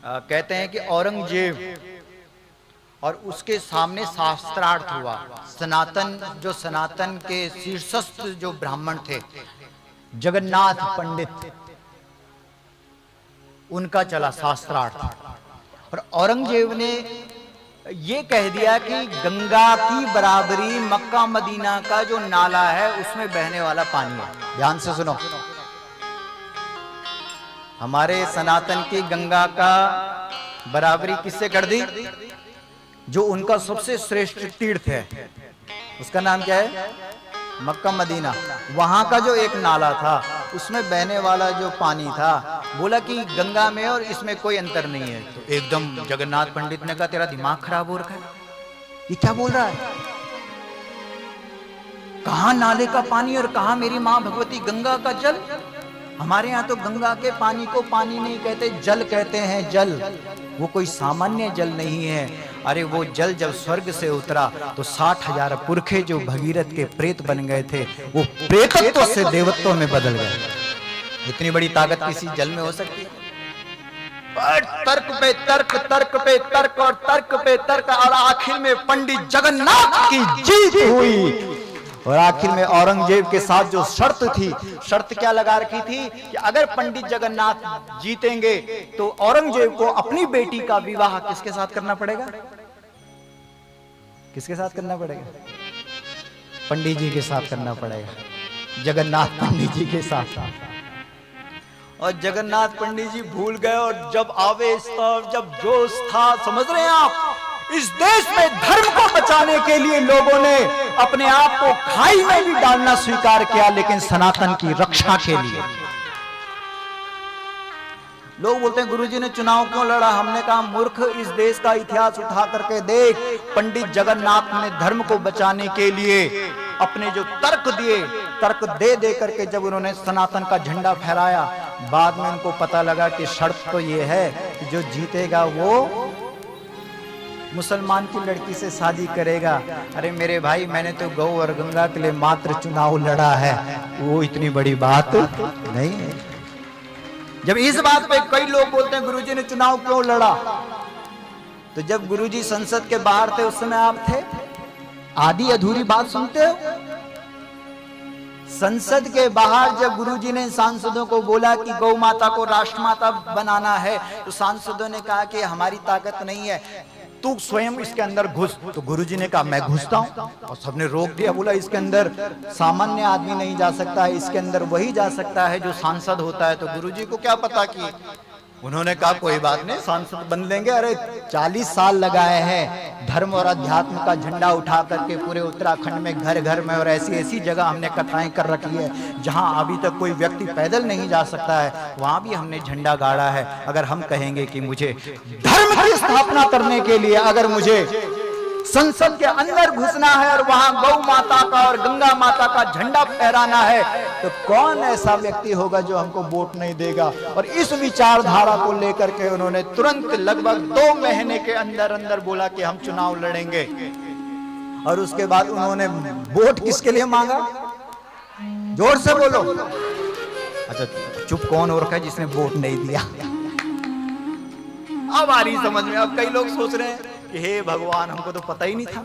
कहते हैं कि औरंगजेब और उसके सामने शास्त्रार्थ हुआ। सनातन के शीर्षस्थ जो ब्राह्मण थे, जगन्नाथ पंडित, उनका चला शास्त्रार्थ। और औरंगजेब ने ये कह दिया कि गंगा की बराबरी मक्का मदीना का जो नाला है उसमें बहने वाला पानी है। ध्यान से सुनो, हमारे सनातन की गंगा का बराबरी किससे कर दी? जो उनका सबसे श्रेष्ठ तीर्थ है, उसका नाम क्या है? Mecca Medina. वहां का जो एक नाला था उसमें बहने वाला जो पानी था, बोला कि गंगा में और इसमें कोई अंतर नहीं है। तो एकदम जगन्नाथ पंडित ने कहा तेरा दिमाग खराब हो रखा है, ये क्या बोल रहा है? कहां नाले का पानी और कहां मेरी मां भगवती गंगा का जल? हमारे यहाँ तो गंगा के पानी को पानी नहीं कहते, जल कहते हैं। जल वो कोई सामान्य जल नहीं है। अरे वो जल जब स्वर्ग से उतरा तो 60,000 पुरखे जो भगीरथ के प्रेत बन गए थे वो प्रेतत्व से देवत्व में बदल गए। इतनी बड़ी ताकत किसी जल में हो सकती है? तर्क पे तर्क, तर्क पे तर्क और तर्क पे तर्क, और आखिर में पंडित जगन्नाथ की जीत हुई। और आखिर में औरंगजेब के साथ जो शर्त थी, शर्त क्या लगा रखी थी कि अगर पंडित जगन्नाथ जीतेंगे तो औरंगजेब को अपनी बेटी का विवाह किसके साथ करना पड़ेगा? किसके साथ करना पड़ेगा? पंडित जी के साथ करना पड़ेगा, जगन्नाथ पंडित जी के साथ। और जगन्नाथ पंडित जी भूल गए, और जब आवेश था, जब जोश था, समझ रहे हैं आप, इस देश में धर्म को बचाने के लिए लोगों ने अपने आप को खाई में भी डालना स्वीकार किया, लेकिन सनातन की रक्षा के लिए। लोग बोलते हैं गुरुजी ने चुनाव क्यों लड़ा? हमने कहा मूर्ख, इस देश का इतिहास उठा करके देख। पंडित जगन्नाथ ने धर्म को बचाने के लिए अपने जो तर्क दिए, तर्क दे करके जब उन्होंने सनातन का झंडा फहराया, बाद में उनको पता लगा कि शर्त तो ये है कि जो जीतेगा वो मुसलमान की लड़की से शादी करेगा। अरे मेरे भाई, मैंने तो गौ और गंगा के लिए मात्र चुनाव लड़ा है, वो इतनी बड़ी बात नहीं है। जब इस बात पे कई लोग बोलते हैं गुरुजी ने चुनाव क्यों लड़ा, तो जब गुरुजी संसद के बाहर थे उस समय आप थे? आधी अधूरी बात सुनते हो। संसद के बाहर जब गुरुजी ने सांसदों को बोला कि गौ माता को राष्ट्रमाता बनाना है, तो सांसदों ने कहा कि हमारी ताकत नहीं है, तू स्वयं इसके अंदर घुस। तो गुरुजी ने कहा मैं घुसता हूं, और सबने रोक दिया, बोला इसके अंदर सामान्य आदमी नहीं जा सकता है, इसके अंदर वही जा सकता है जो सांसद होता है। तो गुरुजी को क्या पता कि उन्होंने कहा कोई बात नहीं, सांसद बन लेंगे। अरे 40 साल लगाए हैं धर्म और अध्यात्म का झंडा उठा करके पूरे उत्तराखंड में, घर घर में, और ऐसी ऐसी जगह हमने कथाएं कर रखी है जहां अभी तक कोई व्यक्ति पैदल नहीं जा सकता है, वहां भी हमने झंडा गाड़ा है। अगर हम कहेंगे कि मुझे धर्म की स्थापना करने के लिए अगर मुझे संसद के अंदर घुसना है और वहां गौ माता का और गंगा माता का झंडा फहराना है, तो कौन ऐसा व्यक्ति होगा जो हमको वोट नहीं देगा? और इस विचारधारा को लेकर के उन्होंने तुरंत लगभग 2 महीने के अंदर अंदर बोला कि हम चुनाव लड़ेंगे। और उसके बाद उन्होंने वोट किसके लिए मांगा? जोर से बोलो। अच्छा, चुप कौन हो रखा है जिसने वोट नहीं दिया? अब आ रही समझ में। अब कई लोग सोच रहे हैं कि हे भगवान, हमको तो पता ही नहीं था।